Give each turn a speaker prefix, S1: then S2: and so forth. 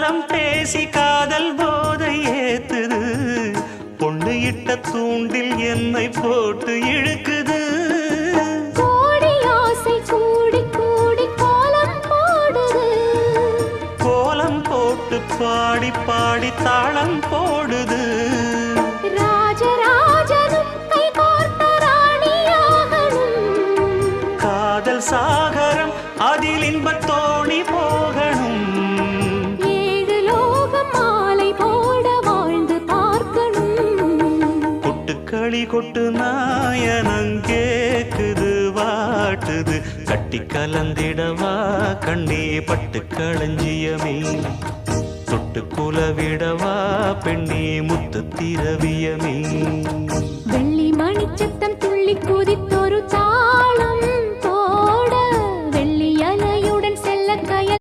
S1: காலம் பேசி காதல் போதை ஏத்துது பொண்ணு இட்ட தூண்டில் என்னை போட்டு இழுக்குது
S2: கோடி ஆசை கூடி கூடி கோலம் போடுது
S1: கோலம் போட்டு பாடி பாடி தாளம் போடுது
S2: ராஜராஜனும் கை கோர்த்த ராணியாகணும்
S1: காதல் சாகரம் அதில் இன்பத் தோணி போகணும்
S2: ஏழு லோகம் மாலை போட வாழ்ந்து பார்க்கணும்
S1: கொட்டுக்களி கொட்டு நாயனங் கேக்குது வாட்டுது கட்டி கலந்திடவா கண்ணே பட்டு களஞ்சியமே தொட்டு குலவிடவா பெண்ணே முத்து திரவியமே
S2: வெள்ளி மணிச்சத்தம் துள்ளி குதித்தொரு தாளம்